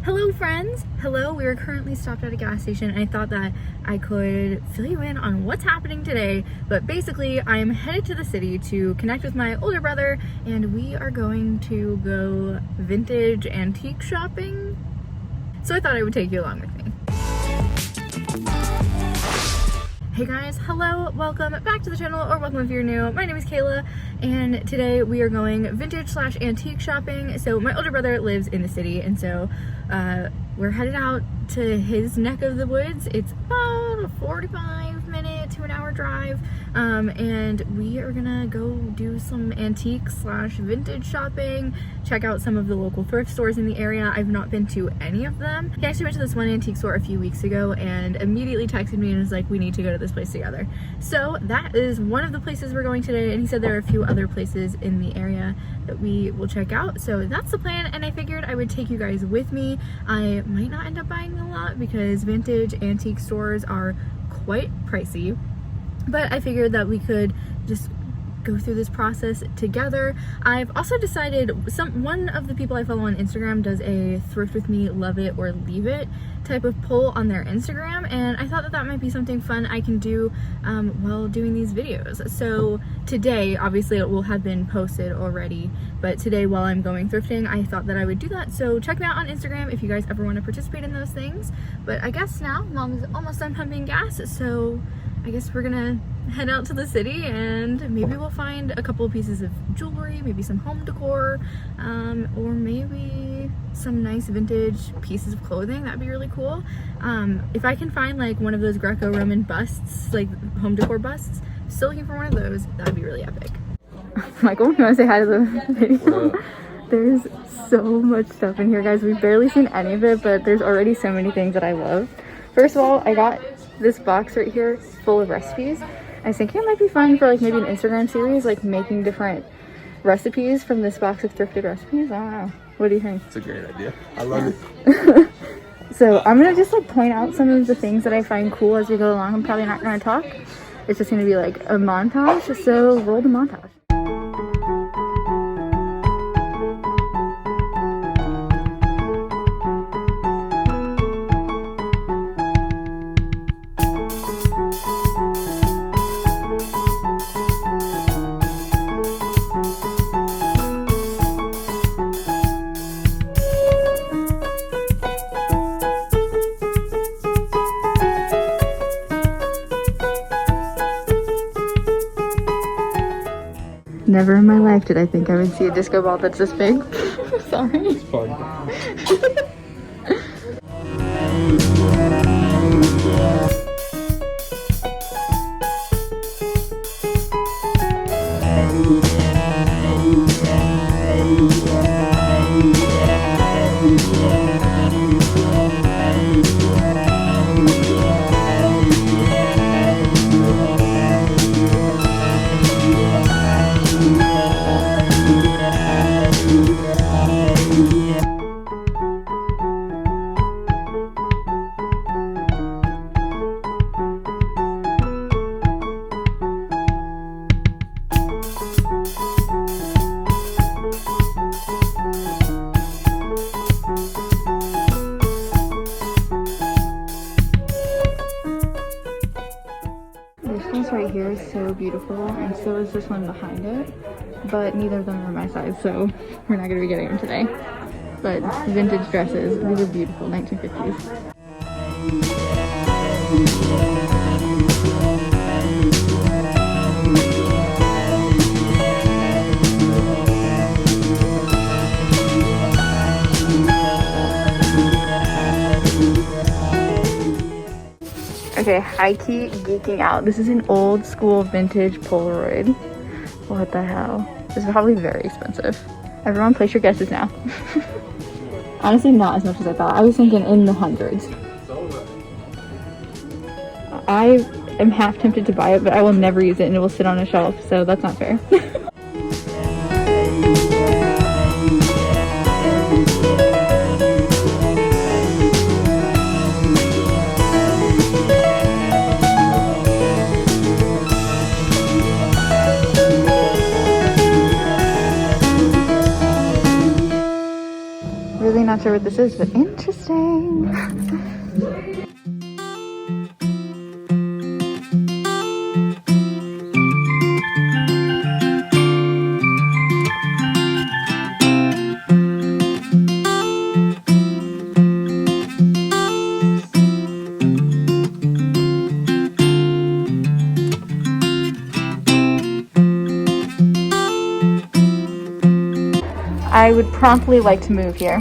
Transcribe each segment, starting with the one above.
Hello friends! Hello, we are currently stopped at a gas station and I thought that I could fill you in on what's happening today, but basically I am headed to the city to connect with my older brother and we are going to go vintage antique shopping. So I thought I would take you along with me. Hey guys, hello, welcome back to the channel, or welcome if you're new. My name is Kayla, and today we are going vintage/antique shopping. So my older brother lives in the city, and so we're headed out to his neck of the woods. It's about a 45-minute to an hour drive, and we are gonna go do some antique/vintage shopping, check out some of the local thrift stores in the area. I've not been to any of them. He actually went to this one antique store a few weeks ago and immediately texted me and was like, we need to go to this place together. So that is one of the places we're going today, and he said there are a few other places in the area that we will check out. So that's the plan, and I figured I would take you guys with me. I might not end up buying a lot because vintage antique stores are quite pricey, but I figured that we could just go through this process together. I've also decided, one of the people I follow on Instagram does a thrift with me, love it or leave it type of poll on their Instagram, and I thought that that might be something fun I can do while doing these videos. So today, obviously it will have been posted already, but today while I'm going thrifting, I thought that I would do that. So check me out on Instagram if you guys ever want to participate in those things. But I guess now Mom is almost done pumping gas, so I guess we're gonna head out to the city and maybe we'll find a couple of pieces of jewelry, maybe some home decor, or maybe some nice vintage pieces of clothing. That'd be really cool. If I can find like one of those Greco-Roman busts, like home decor busts, still looking for one of those, that'd be really epic. Michael, you wanna say hi to the video? There's so much stuff in here, guys. We've barely seen any of it, but there's already so many things that I love. First of all, I got this box right here full of recipes. I was thinking it might be fun for like maybe an Instagram series, like making different recipes from this box of thrifted recipes. I don't know. What do you think? It's a great idea. I love it. So I'm gonna just like point out some of the things that I find cool as we go along. I'm probably not gonna talk. It's just gonna be like a montage. So roll the montage. Never in my life did I think I would see a disco ball that's this big. Sorry. It's fun. Right here is so beautiful, and so is this one behind it, but neither of them are my size, so we're not going to be getting them today. But vintage dresses, these are beautiful, 1950s. Okay, high-key geeking out. This is an old school vintage Polaroid. What the hell? This is probably very expensive. Everyone place your guesses now. Honestly, not as much as I thought. I was thinking in the hundreds. I am half tempted to buy it, but I will never use it and it will sit on a shelf, so that's not fair. what this is, but interesting. I would promptly like to move here.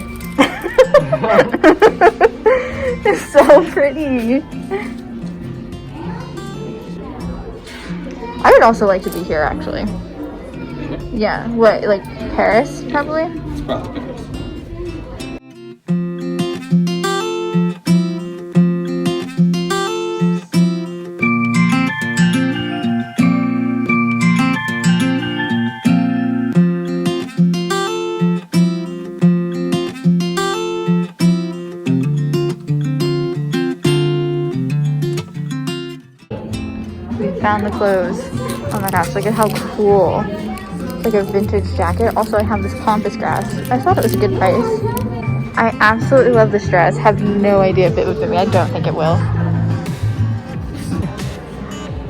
It's so pretty. I would also like to be here, actually. Yeah, what, like Paris, probably? It's probably Paris. Found the clothes. Oh my gosh, look at how cool. It's like a vintage jacket. Also, I have this pampas grass. I thought it was a good price. I absolutely love this dress. Have no idea if it would fit me. I don't think it will.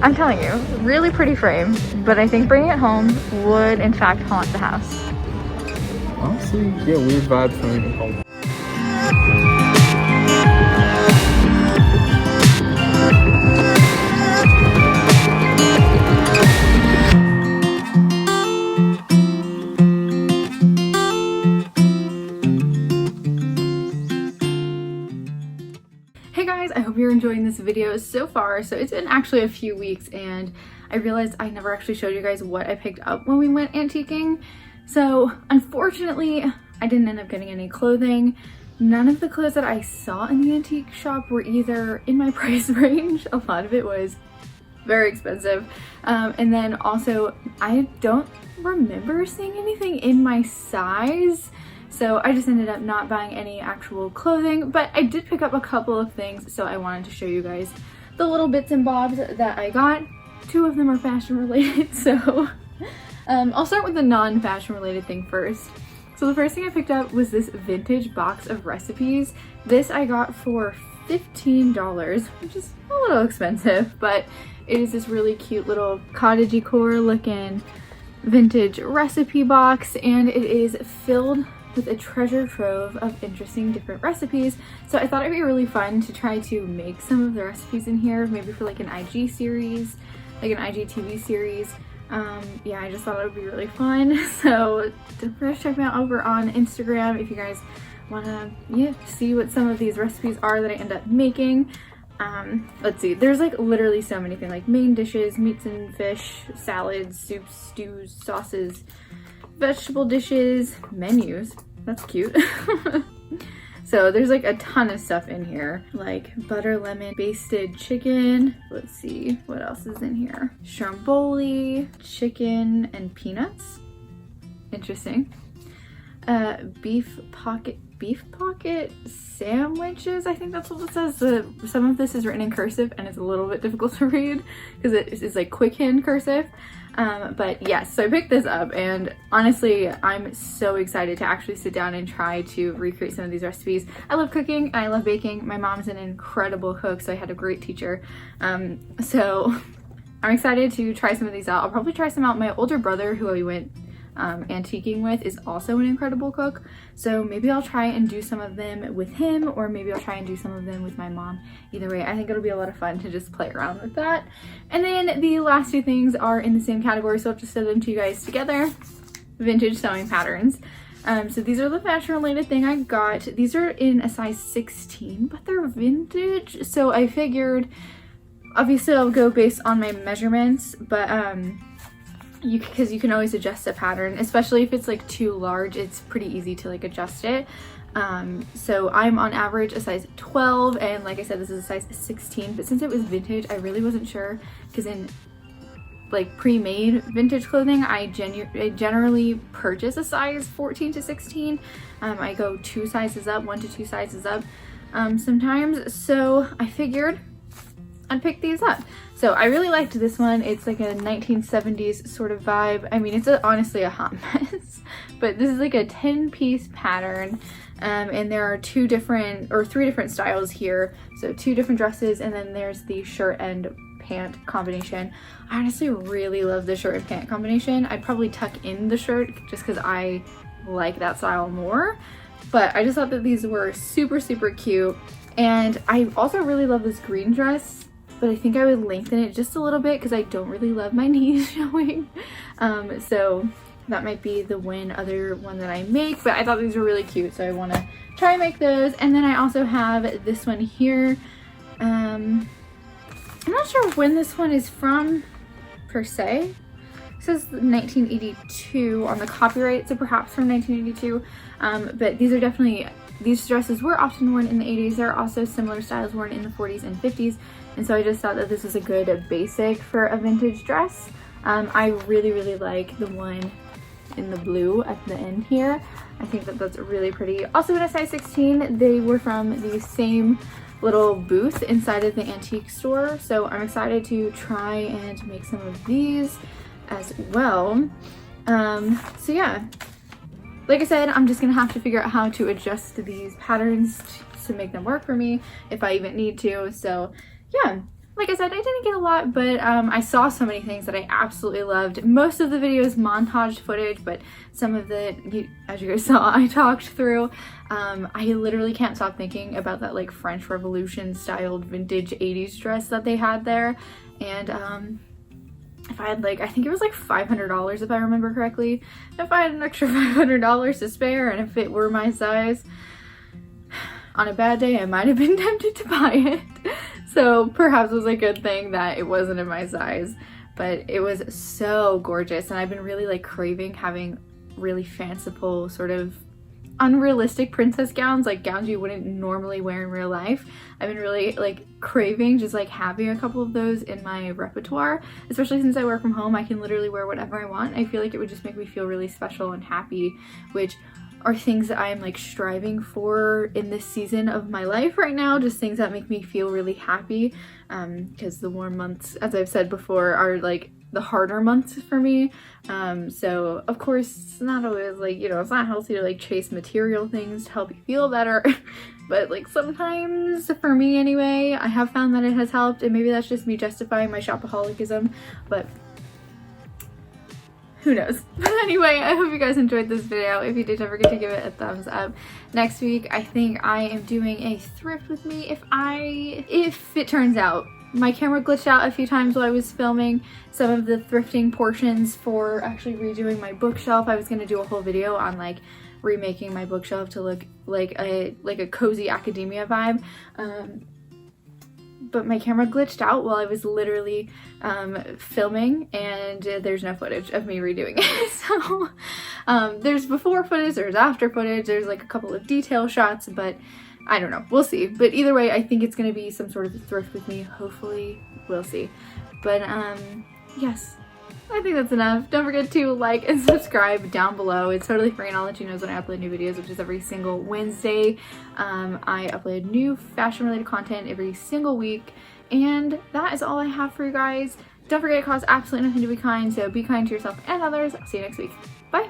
I'm telling you, really pretty frame, but I think bringing it home would in fact haunt the house. Honestly, you get weird vibes from even home. Hey guys, I hope you're enjoying this video so far. So it's been actually a few weeks and I realized I never actually showed you guys what I picked up when we went antiquing. So unfortunately, I didn't end up getting any clothing. None of the clothes that I saw in the antique shop were either in my price range. A lot of it was very expensive. And then also, I don't remember seeing anything in my size. So I just ended up not buying any actual clothing, but I did pick up a couple of things, so I wanted to show you guys the little bits and bobs that I got. 2 of them are fashion related, so I'll start with the non-fashion related thing first. So the first thing I picked up was this vintage box of recipes. This I got for $15, which is a little expensive, but it is this really cute little cottage decor looking vintage recipe box, and it is filled with a treasure trove of interesting different recipes. So I thought it'd be really fun to try to make some of the recipes in here, maybe for like an IG series, like an IGTV series. Yeah, I just thought it would be really fun. So don't forget to check me out over on Instagram if you guys wanna see what some of these recipes are that I end up making. Let's see, there's like literally so many things, like main dishes, meats and fish, salads, soups, stews, sauces, vegetable dishes, menus. That's cute. So there's like a ton of stuff in here, like butter lemon basted chicken. Let's see what else is in here. Stromboli, chicken and peanuts. Interesting. Beef pocket sandwiches. I think that's what it says. Some of this is written in cursive and it's a little bit difficult to read because it is like quick hand cursive. But yes, so I picked this up and honestly, I'm so excited to actually sit down and try to recreate some of these recipes. I love cooking and I love baking. My mom's an incredible cook, so I had a great teacher. So I'm excited to try some of these out. I'll probably try some out. My older brother, who we went antiquing with, is also an incredible cook, so maybe I'll try and do some of them with him, or maybe I'll try and do some of them with my mom. Either way, I think it'll be a lot of fun to just play around with that. And then the last 2 things are in the same category, so I'll just show them to you guys together. Vintage sewing patterns. So these are the fashion related thing I got. These are in a size 16, but they're vintage, so I figured obviously I'll go based on my measurements, but because you can always adjust a pattern, especially if it's like too large, it's pretty easy to like adjust it. So I'm on average a size 12, and like I said, this is a size 16, but since it was vintage, I really wasn't sure, because in like pre-made vintage clothing, I generally purchase a size 14 to 16. I go 2 sizes up, 1 to 2 sizes up sometimes, so I figured I'd pick these up. So I really liked this one. It's like a 1970s sort of vibe. I mean, it's honestly a hot mess, but this is like a 10-piece pattern. And there are three different styles here. So 2 different dresses, and then there's the shirt and pant combination. I honestly really love the shirt and pant combination. I'd probably tuck in the shirt just because I like that style more. But I just thought that these were super, super cute. And I also really love this green dress, but I think I would lengthen it just a little bit because I don't really love my knees showing. So that might be the other one that I make, but I thought these were really cute, so I want to try and make those. And then I also have this one here. I'm not sure when this one is from per se. It says 1982 on the copyright, so perhaps from 1982. But these dresses were often worn in the 80s. There are also similar styles worn in the 40s and 50s. And so I just thought that this was a good basic for a vintage dress. I really, really like the one in the blue at the end here. I think that that's really pretty. Also in a size 16, they were from the same little booth inside of the antique store. So I'm excited to try and make some of these as well. So yeah, like I said, I'm just gonna have to figure out how to adjust these patterns to make them work for me if I even need to. So yeah, like I said, I didn't get a lot, but I saw so many things that I absolutely loved. Most of the video is montage footage, but some of the, as you guys saw, I talked through. I literally can't stop thinking about that like French Revolution styled vintage 80s dress that they had there. And if I had I think it was like $500 if I remember correctly. If I had an extra $500 to spare and if it were my size, on a bad day I might have been tempted to buy it. So perhaps it was a good thing that it wasn't in my size, but it was so gorgeous. And I've been really craving having really fanciful sort of unrealistic princess gowns, like gowns you wouldn't normally wear in real life. I've been really craving just having a couple of those in my repertoire, especially since I work from home. I can literally wear whatever I want. I feel like it would just make me feel really special and happy, which are things that I am striving for in this season of my life right now. Just things that make me feel really happy, because the warm months, as I've said before, are the harder months for me. So of course it's not always it's not healthy to chase material things to help you feel better. But sometimes, for me anyway, I have found that it has helped, and maybe that's just me justifying my shopaholicism, but who knows. But anyway, I hope you guys enjoyed this video. If you did, don't forget to give it a thumbs up. Next week, I think I am doing a thrift with me if it turns out. My camera glitched out a few times while I was filming some of the thrifting portions for actually redoing my bookshelf. I was going to do a whole video on remaking my bookshelf to look like a cozy academia vibe. But my camera glitched out while I was literally filming, and there's no footage of me redoing it. So there's before footage, there's after footage, there's a couple of detail shots, but I don't know, we'll see. But either way, I think it's gonna be some sort of thrift with me. Hopefully, we'll see. But yes, I think that's enough. Don't forget to like and subscribe down below. It's totally free, and I'll let you know when I upload new videos, which is every single Wednesday. I upload new fashion related content every single week, and that is all I have for you guys. Don't forget, it costs absolutely nothing to be kind, so be kind to yourself and others. I'll see you next week. Bye.